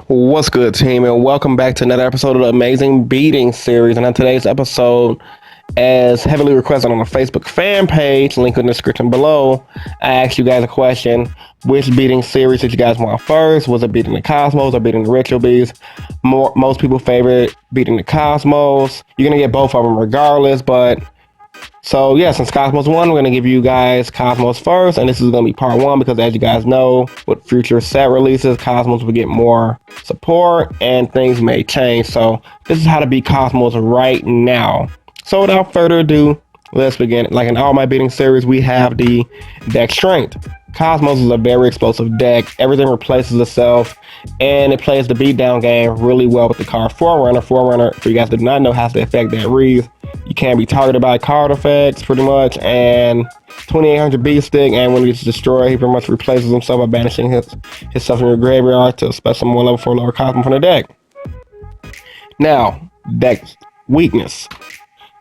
What's good, team, and welcome back to another episode of the Amazing Beating series. And on today's episode, as heavily requested on the Facebook fan page, link in the description below, I asked you guys a question: which beating series did you guys want first? Was it Beating the Cosmos or Beating the Ritual Beast? Most people favorite Beating the Cosmos. You're gonna get both of them regardless, but so yeah, since Cosmos won, we're going to give you guys Cosmos first, and this is going to be part one because, as you guys know, with future set releases, Cosmos will get more support and things may change. So this is how to beat Cosmos right now. So without further ado, let's begin. Like in all my beating series, we have the deck strength. Cosmos is a very explosive deck. Everything replaces itself, and it plays the beatdown game really well with the card Forerunner. Forerunner, for you guys that do not know, has the effect that reads: you can't be targeted by card effects, pretty much, and 2800 beat stick, and when he gets destroyed, he pretty much replaces himself by banishing himself from your graveyard to special more level 4 lower Cosmos from the deck. Now, deck weakness.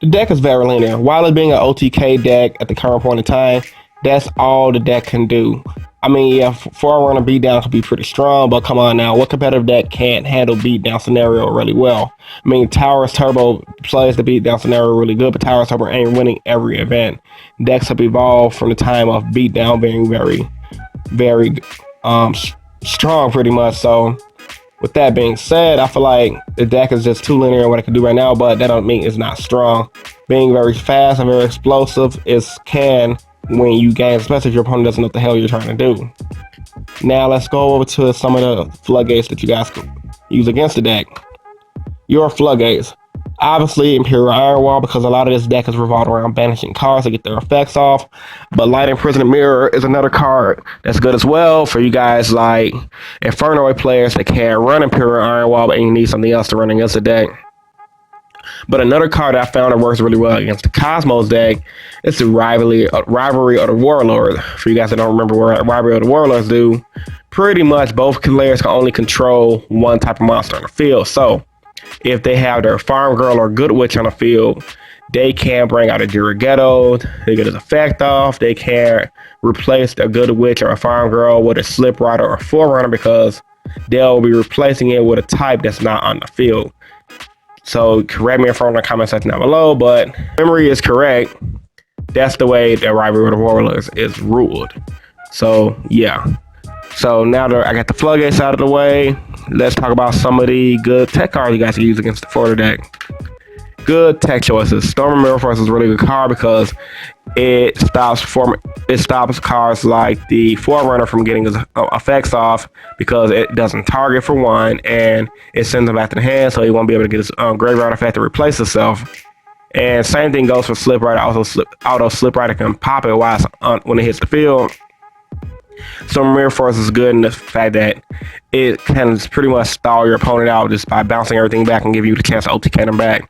The deck is very linear. While it being an OTK deck at the current point in time, that's all the deck can do. I mean, yeah, Forerunner beatdown can be pretty strong, but come on now, what competitive deck can't handle beatdown scenario really well? I mean, Towers Turbo plays the beatdown scenario really good, but Towers Turbo ain't winning every event. Decks have evolved from the time of beatdown being very strong, pretty much. So, with that being said, I feel like the deck is just too linear in what it can do right now, but that don't mean it's not strong. Being very fast and very explosive can win you games, especially if your opponent doesn't know what the hell you're trying to do. Now let's go over to some of the floodgates that you guys can use against the deck. Your floodgates. Obviously, Imperial Iron Wall, because a lot of this deck is revolved around banishing cards to get their effects off. But Light Imprisoning Mirror is another card that's good as well for you guys like Inferno players that can't run Imperial Iron Wall, but you need something else to run against the deck. But another card that I found that works really well against the Cosmos deck is the Rivalry or the Warlords. For you guys that don't remember what Rivalry or the Warlords do, pretty much both players can only control one type of monster on the field. So if they have their Farm Girl or Good Witch on the field, they can bring out a Ghetto, they get his effect off. They can replace a Good Witch or a Farm Girl with a Slip Rider or a Forerunner, because they'll be replacing it with a type that's not on the field. So correct me if I'm in the comment section down below, but memory is correct. That's the way the Rivalry of the Warlords is ruled. So yeah. So now that I got the floodgates out of the way, let's talk about some of the good tech cards you guys can use against the Forerunner deck. Good tech choices. Storm Mirror Force is a really good card because it stops cards like the Forerunner from getting his effects off, because it doesn't target for one, and it sends him back to the hand, so he won't be able to get his graveyard effect to replace itself. And same thing goes for Slip Rider. Also, Slip Rider can pop it when it hits the field. So Mirror Force is good in the fact that it can pretty much stall your opponent out just by bouncing everything back and give you the chance to OTK them back.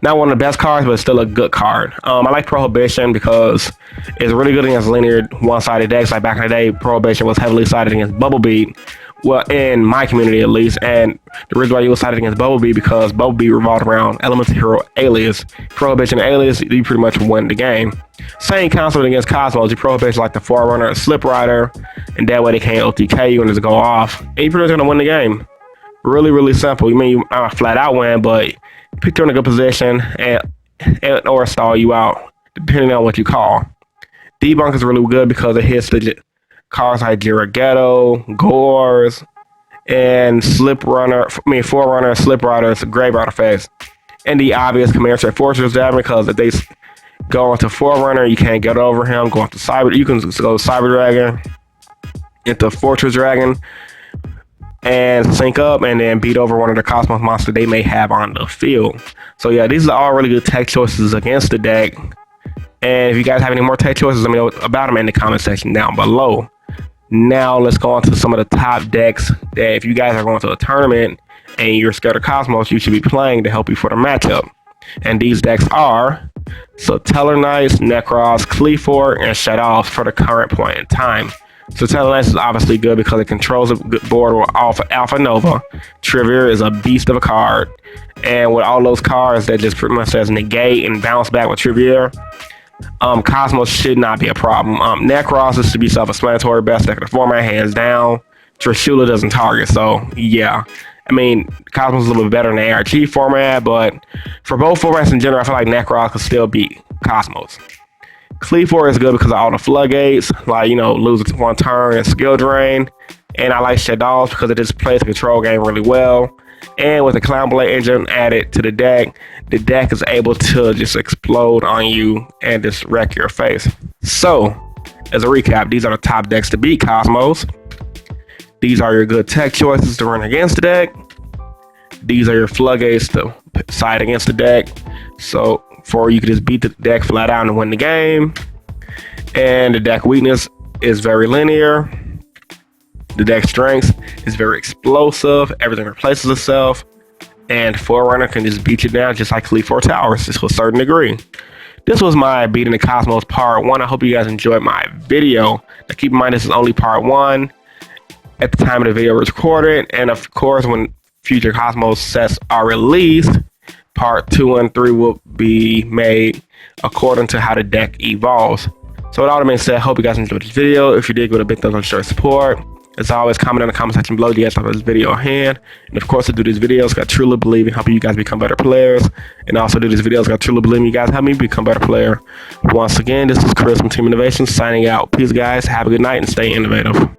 Not one of the best cards, but it's still a good card. I like Prohibition because it's really good against linear one-sided decks. Like back in the day, Prohibition was heavily sided against Bubble Beat. Well, in my community at least. And the reason why you was sided against Bubble Beat, because Bubble Beat revolved around Elemental Hero Alias. Prohibition Alias, you pretty much win the game. Same concept against Cosmos. You Prohibition like the Forerunner, Slip Rider, and that way they can't OTK you and just go off. And you're pretty much gonna win the game. Really, really simple. You mean you not a flat out win, but put you in a good position and or stall you out, depending on what you call. Debunk is really good because it hits the cards like Ghetto, Gores, and Forerunner, Slip Riders, Graveyard effects. And the obvious Chimeratech Fortress Dragon, because if they go into Forerunner, you can't get over him. Go into Cyber, you can go Cyber Dragon into Fortress Dragon and sync up and then beat over one of the Cosmos monsters they may have on the field. So yeah, these are all really good tech choices against the deck. And if you guys have any more tech choices, let me know about them in the comment section down below. Now let's go on to some of the top decks that if you guys are going to a tournament and you're scared of Cosmos, you should be playing to help you for the matchup. And these decks are Satellarknights, Nekroz, Cleafort, and Shadows for the current point in time. So Satellarknights is obviously good because it controls a good board with Alpha Nova. Trivia is a beast of a card. And with all those cards that just pretty much says negate and bounce back with Trivia, Cosmos should not be a problem. Nekroz is to be self-explanatory, best deck of the format, hands down. Trishula doesn't target, so yeah. I mean, Kozmos is a little bit better than the ARG format, but for both formats in general, I feel like Nekroz could still beat Kozmos. Cleave 4 is good because of all the floodgates, like, you know, lose one turn and skill drain. And I like Shadows because it just plays the control game really well. And with the Clown Blade engine added to the deck is able to just explode on you and just wreck your face. So, as a recap, these are the top decks to beat Kozmos. These are your good tech choices to run against the deck. These are your floodgates to side against the deck. So, for you can just beat the deck flat out and win the game. And the deck weakness is very linear. The deck strength is very explosive. Everything replaces itself. And Forerunner can just beat you down just like Cleave 4 Towers, just to a certain degree. This was my Beating the Kozmos part 1. I hope you guys enjoyed my video. Now keep in mind this is only part 1 at the time of the video was recorded. And of course, when future Kozmos sets are released, part 2 and 3 will be made according to how the deck evolves. So with all that being said, I hope you guys enjoyed this video. If you did, give it a big thumbs up, share support. As always, comment in the comment section below. Do you guys have this video at hand? And of course, to do these videos, I truly believe in helping you guys become better players. And also do these videos, I truly believe in you guys help me become a better player. Once again, this is Chris from TeamInnovation signing out. Peace, guys. Have a good night and stay innovative.